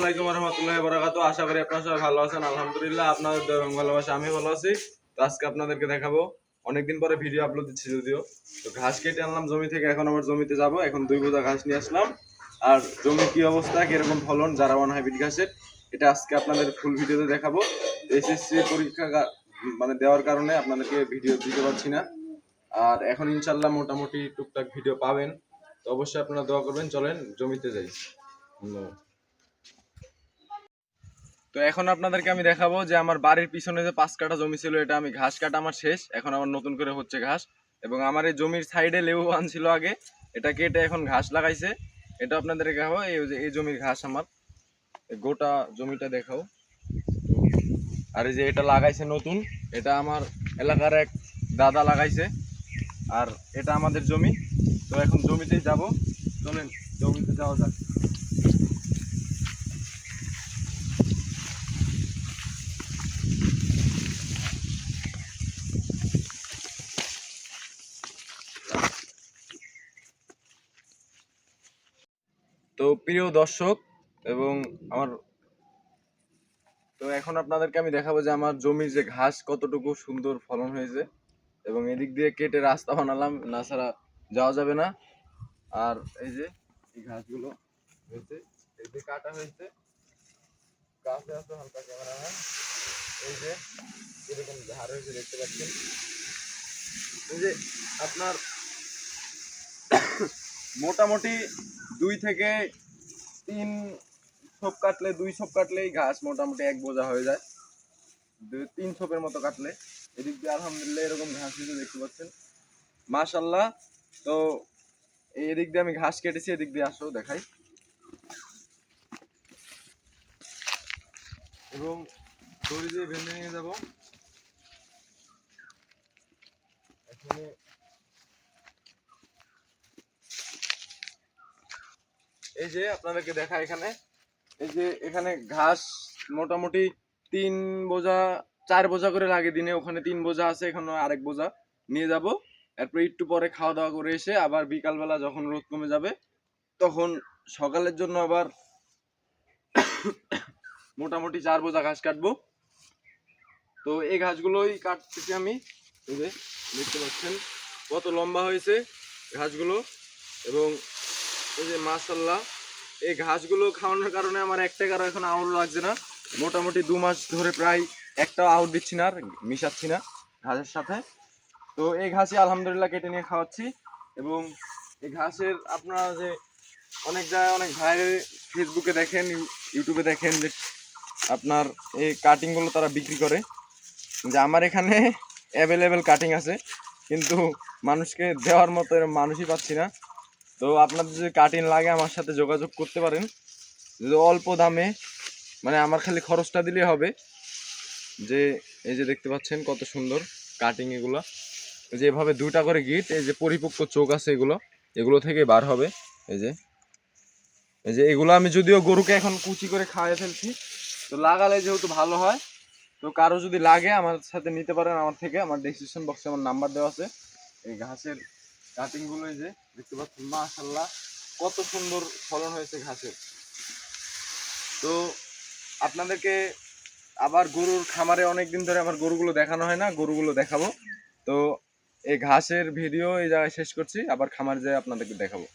আলাইকুম ওয়া রাহমাতুল্লাহি ওয়া বারাকাতুহু। আশা করি আপনারা সবাই ভালো আছেন। আলহামদুলিল্লাহ আপনাদের দয়া এবং ভালোবাসা আমি ভালো আছি। তো আজকে আপনাদেরকে দেখাবো, অনেকদিন পরে ভিডিও আপলোড দিচ্ছি যদিও। তো ঘাস কেটে আনলাম জমি থেকে, এখন আবার জমিতে যাব। এখন 2 বোঝা ঘাস নিয়ে আসলাম। আর জমির কি অবস্থা, কিরকম ফলন জারাওয়ান হাইব্রিড ঘাসের, এটা আজকে আপনাদের ফুল ভিডিওতে দেখাবো। এসএসসি পরীক্ষা মানে দেওয়ার কারণে আপনাদেরকে ভিডিও দিতে পারছি না। আর এখন ইনশাল্লাহ মোটামুটি টুকটাক ভিডিও পাবেন। তো অবশ্যই আপনারা দোয়া করবেন। চলেন জমিতে যাই। ধন্যবাদ। তো এখন আপনাদেরকে আমি দেখাবো যে আমার বাড়ির পিছনে যে 5 কাঠা জমি ছিল, এটা আমি ঘাস কাটা আমার শেষ, এখন আমার নতুন করে হচ্ছে ঘাস। এবং আমার এই জমির সাইডে লেবু বাগান ছিল আগে, এটা কেটে এখন ঘাস লাগাইছে। এটা আপনাদেরকে দেখাবো, এই জমির ঘাস আমার, গোটা জমিটা দেখাও। আর এই যে এটা লাগাইছে নতুন, এটা আমার এলাকার এক দাদা লাগাইছে। আর এটা আমাদের জমি। তো এখন জমিতেই যাব, চলেন জমিতে যাওয়া যাক। তো প্রিয় দর্শক এবং আমার, তো এখন আপনাদেরকে আমি দেখাবো যে আমার জমির যে ঘাস কতটুকু সুন্দর ফলন হয়েছে। এবং এদিক দিয়ে কেটে রাস্তা বানালাম, না ছাড়া যাওয়া যাবে না। আর এই যে এই ঘাসগুলো হয়েছে, এই যে কাটা হয়েছে, কাছে আছে হালকা ক্যামেরাম্যান, এই যে এরকম ঝাড় হয়েছে দেখতে পাচ্ছেন। এই যে আপনার মোটামুটি 2 থেকে 3 ছোপ কাটলে, 2 ছোপ কাটলেই ঘাস মোটামুটি 1 বোঝা হয়ে যায়। 3 ছোপের মতো কাটলে এদিক দিয়ে আলহামদুলিল্লাহ এরকম ঘাস হয়েছে দেখতে পাচ্ছেন, মাশাল্লাহ। তো এদিক দিয়ে আমি ঘাস কেটেছি, এদিক দিয়ে আসো দেখাই। এবং দড়ি দিয়ে বেঁধে নিয়ে যাবো। এখানে এই যে আপনাদেরকে দেখা, এখানে এই যে এখানে ঘাস মোটামুটি 3 বোঝা 4 বোঝা করে লাগে দিনে। ওখানে 3 বোঝা আছে, এখানে আরেক বোঝা নিয়ে যাব। এরপর একটু পরে খাওয়া দাওয়া করে এসে আবার বিকালবেলা যখন রোদ কমে যাবে, তখন সকালের জন্য আবার মোটামুটি 4 বোঝা ঘাস কাটবো। তো এই ঘাসগুলোই কাটতেছি আমি। এই যে দেখতে পাচ্ছেন কত লম্বা হয়েছে ঘাসগুলো। এবং এই যে মাশাল্লাহ, এই ঘাসগুলো খাওয়ানোর কারণে আমার 1 টাকারও এখন আউল লাগছে না। মোটামুটি 2 মাস ধরে প্রায় একটা আউট দিচ্ছি না, আর মিশাচ্ছি না ঘাসের সাথে। তো এই ঘাসই আলহামদুলিল্লাহ কেটে নিয়ে খাওয়াচ্ছি। এবং এই ঘাসের আপনারা যে অনেক জায়গায় অনেক ভাই ফেসবুকে দেখেন, ইউটিউবে দেখেন যে আপনার এই কাটিংগুলো তারা বিক্রি করে, যে আমার এখানে অ্যাভেলেবেল কাটিং আছে, কিন্তু মানুষকে দেওয়ার মতো মানুষই পাচ্ছি না। তো আপনাদের যদি কাটিং লাগে আমার সাথে যোগাযোগ করতে পারেন, যদি অল্প দামে, মানে আমার খালি খরচটা দিলেই হবে। যে এই যে দেখতে পাচ্ছেন কত সুন্দর কাটিং এগুলো, যে এভাবে 2টা করে গিট, এই যে পরিপক্ক চোখ আছে, এগুলো থেকে বার হবে। এই যে এগুলো আমি যদিও গরুকে এখন কুচি করে খাওয়াই ফেলছি, তো লাগালে যেহেতু ভালো হয়। তো কারো যদি লাগে আমার সাথে নিতে পারেন, আমার থেকে, আমার ডেসক্রিপশন বক্সে আমার নাম্বার দেওয়া আছে। এই ঘাসের কাটিংগুলো এই যে দেখতে পাচ্ছেন, মাশাআল্লাহ কত সুন্দর ফলন হয়েছে ঘাসের। তো আপনাদেরকে আবার গরুর খামারে অনেকদিন ধরে আমার গরুগুলো দেখানো হয় না, গরুগুলো দেখাবো। তো এই ঘাসের ভিডিও এই জায়গায় শেষ করছি, আবার খামারে যেয়ে আপনাদেরকে দেখাবো।